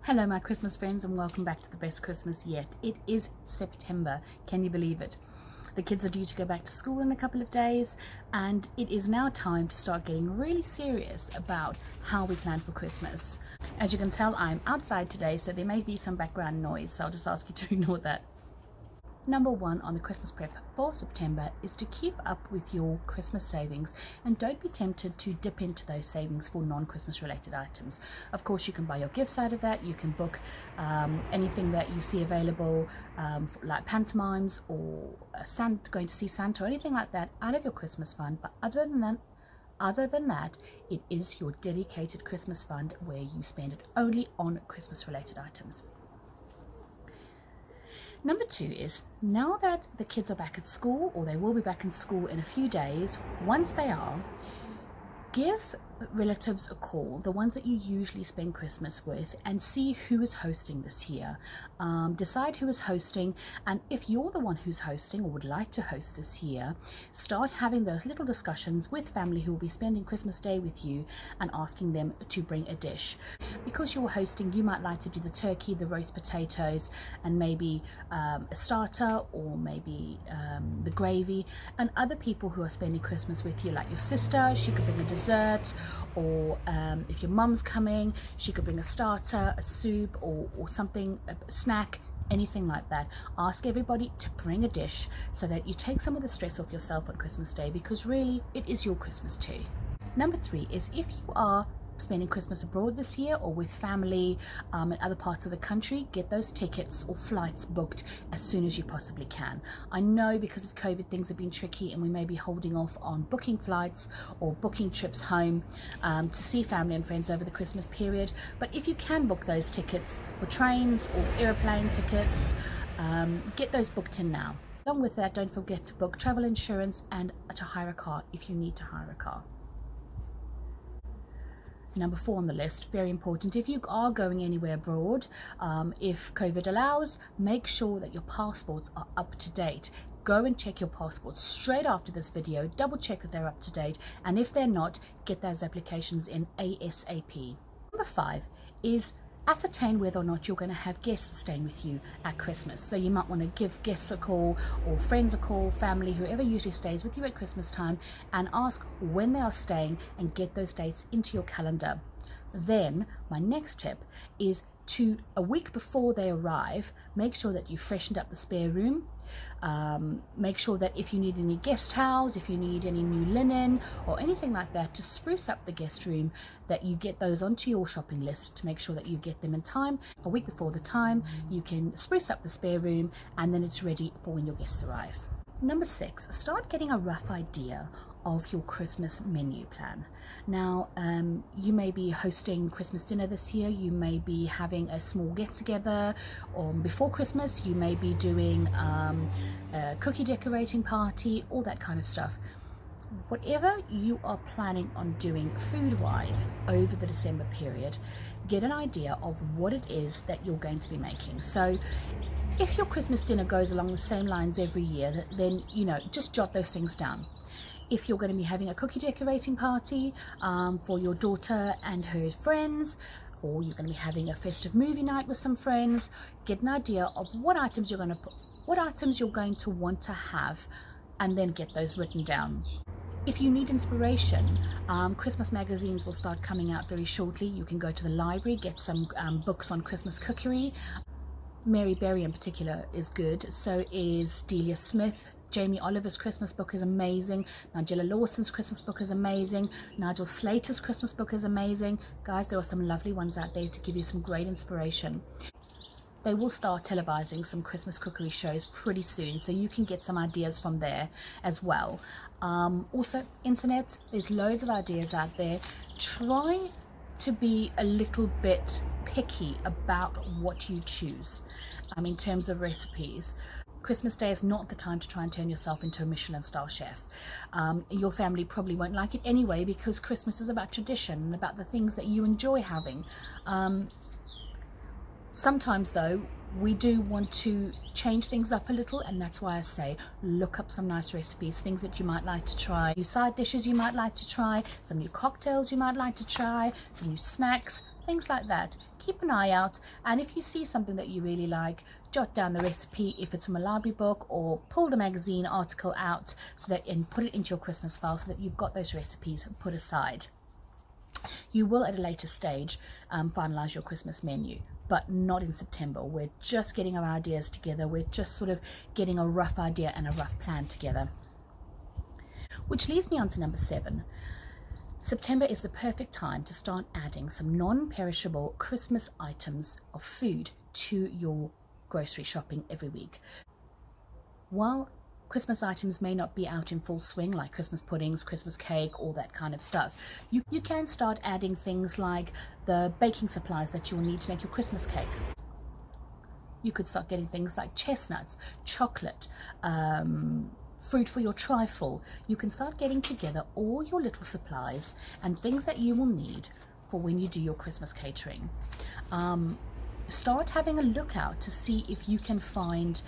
Hello my Christmas friends, and welcome back to the best Christmas yet. It is September, can you believe it? The kids are due to go back to school in a couple of days, and it is now time to start getting really serious about how we plan for Christmas. As you can tell, I'm outside today, so there may be some background noise, so I'll just ask you to ignore that. Number one on the Christmas prep for September is to keep up with your Christmas savings, and don't be tempted to dip into those savings for non-Christmas related items. Of course, you can buy your gifts out of that. You can book anything that you see available, like pantomimes or going to see Santa or anything like that, out of your Christmas fund. But other than that, it is your dedicated Christmas fund where you spend it only on Christmas related items. Number two is, now that the kids are back at school, or they will be back in school in a few days, once they are, give relatives a call, the ones that you usually spend Christmas with, and see who is hosting this year. Decide who is hosting, and if you're the one who's hosting or would like to host this year, start having those little discussions with family who will be spending Christmas Day with you and asking them to bring a dish. Because you're hosting, you might like to do the turkey, the roast potatoes, and maybe a starter, or maybe the gravy. And other people who are spending Christmas with you, like your sister, she could bring a dessert, or if your mum's coming, she could bring a starter, a soup, or something, a snack, anything like that. Ask everybody to bring a dish so that you take some of the stress off yourself on Christmas Day, because really it is your Christmas too. Number three is, if you are spending Christmas abroad this year or with family in other parts of the country, get those tickets or flights booked as soon as you possibly can. I know because of COVID things have been tricky, and we may be holding off on booking flights or booking trips home to see family and friends over the Christmas period, but if you can book those tickets for trains or aeroplane tickets, get those booked in now. Along with that, don't forget to book travel insurance and to hire a car if you need to hire a car. Number four on the list, very important, if you are going anywhere abroad, if COVID allows, make sure that your passports are up to date. Go and check your passports straight after this video, double check that they're up to date, and if they're not, get those applications in ASAP. Number five is, ascertain whether or not you're going to have guests staying with you at Christmas. So you might want to give guests a call, or friends a call, family, whoever usually stays with you at Christmas time, and ask when they are staying and get those dates into your calendar. Then my next tip is to, a week before they arrive, make sure that you freshened up the spare room. Make sure that if you need any guest towels, if you need any new linen or anything like that to spruce up the guest room, that you get those onto your shopping list to make sure that you get them in time. A week before the time, you can spruce up the spare room, and then it's ready for when your guests arrive. Number six, start getting a rough idea of your Christmas menu plan. Now, you may be hosting Christmas dinner this year, you may be having a small get-together, or before Christmas you may be doing a cookie decorating party, all that kind of stuff. Whatever you are planning on doing food-wise over the December period, get an idea of what it is that you're going to be making. So if your Christmas dinner goes along the same lines every year, then just jot those things down. If you're going to be having a cookie decorating party for your daughter and her friends, or you're going to be having a festive movie night with some friends, get an idea of what items you're going to want to have, and then get those written down. If you need inspiration, Christmas magazines will start coming out very shortly. You can go to the library, get some books on Christmas cookery. Mary Berry in particular is good, so is Delia Smith. Jamie Oliver's Christmas book is amazing. Nigella Lawson's Christmas book is amazing. Nigel Slater's Christmas book is amazing. Guys, there are some lovely ones out there to give you some great inspiration. They will start televising some Christmas cookery shows pretty soon, so you can get some ideas from there as well. Also, internet, there's loads of ideas out there. Try to be a little bit picky about what you choose in terms of recipes. Christmas Day is not the time to try and turn yourself into a Michelin star chef. Your family probably won't like it anyway, because Christmas is about tradition and about the things that you enjoy having. Sometimes though, we do want to change things up a little, and that's why I say look up some nice recipes, things that you might like to try, new side dishes you might like to try, some new cocktails you might like to try, some new snacks. things like that. Keep an eye out, and if you see something that you really like, jot down the recipe if it's from a library book, or pull the magazine article out so that, and put it into your Christmas file so that you've got those recipes put aside. You will at a later stage finalize your Christmas menu, but not in September. We're just getting our ideas together. We're just sort of getting a rough idea and a rough plan together. Which leads me on to number 7. September is the perfect time to start adding some non-perishable Christmas items of food to your grocery shopping every week. While Christmas items may not be out in full swing, like Christmas puddings, Christmas cake, all that kind of stuff, you can start adding things like the baking supplies that you'll need to make your Christmas cake. You could start getting things like chestnuts, chocolate, fruit for your trifle. You can start getting together all your little supplies and things that you will need for when you do your Christmas catering. Start having a look out to see if you can find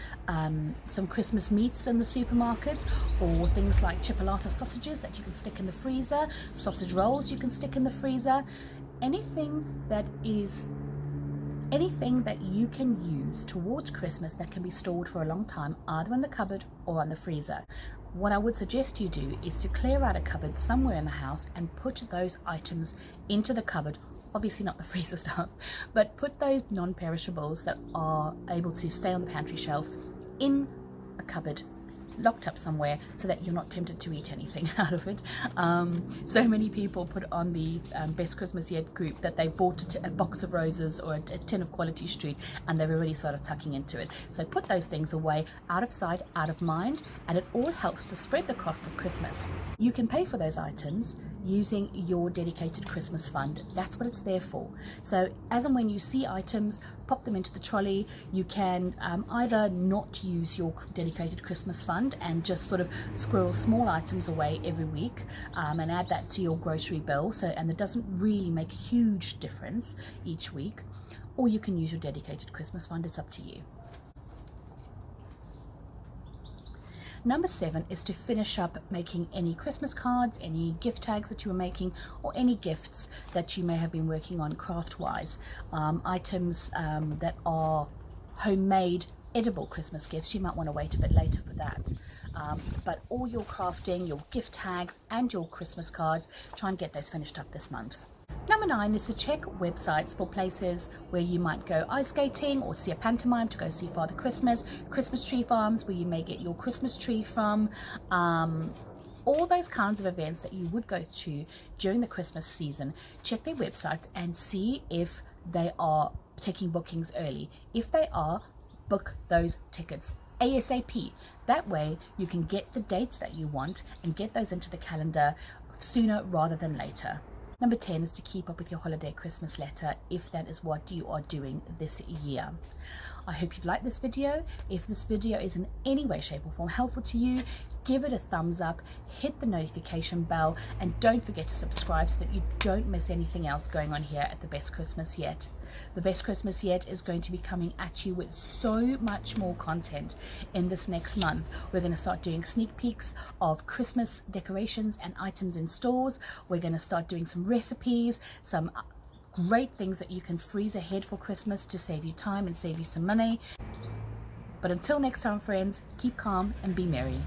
some Christmas meats in the supermarket, or things like chipolata sausages that you can stick in the freezer, sausage rolls you can stick in the freezer, anything that you can use towards Christmas that can be stored for a long time, either in the cupboard or on the freezer. What I would suggest you do is to clear out a cupboard somewhere in the house and put those items into the cupboard. Obviously not the freezer stuff, but put those non-perishables that are able to stay on the pantry shelf in a cupboard, locked up somewhere, so that you're not tempted to eat anything out of it. So many people put on the Best Christmas Yet group that they bought a box of roses or a tin of Quality Street, and they've already started tucking into it. So put those things away, out of sight, out of mind, and it all helps to spread the cost of Christmas. You can pay for those items using your dedicated Christmas fund. That's what it's there for. So as and when you see items, pop them into the trolley. You can either not use your dedicated Christmas fund and just sort of squirrel small items away every week and add that to your grocery bill, and it doesn't really make a huge difference each week, or you can use your dedicated Christmas fund. It's up to you. Number 7 is to finish up making any Christmas cards, any gift tags that you were making, or any gifts that you may have been working on craft-wise. Items that are homemade, edible Christmas gifts, you might want to wait a bit later for that. But all your crafting, your gift tags, and your Christmas cards, try and get those finished up this month. Number 9 is to check websites for places where you might go ice skating or see a pantomime to go see Father Christmas, Christmas tree farms where you may get your Christmas tree from, all those kinds of events that you would go to during the Christmas season. Check their websites and see if they are taking bookings early. If they are, book those tickets ASAP. That way you can get the dates that you want and get those into the calendar sooner rather than later. Number 10 is to keep up with your holiday Christmas letter, if that is what you are doing this year. I hope you've liked this video. If this video is in any way, shape or form helpful to you, give it a thumbs up, hit the notification bell, and don't forget to subscribe so that you don't miss anything else going on here at The Best Christmas Yet. The Best Christmas Yet is going to be coming at you with so much more content in this next month. We're going to start doing sneak peeks of Christmas decorations and items in stores. We're going to start doing some recipes, some great things that you can freeze ahead for Christmas to save you time and save you some money. But until next time, friends, keep calm and be merry.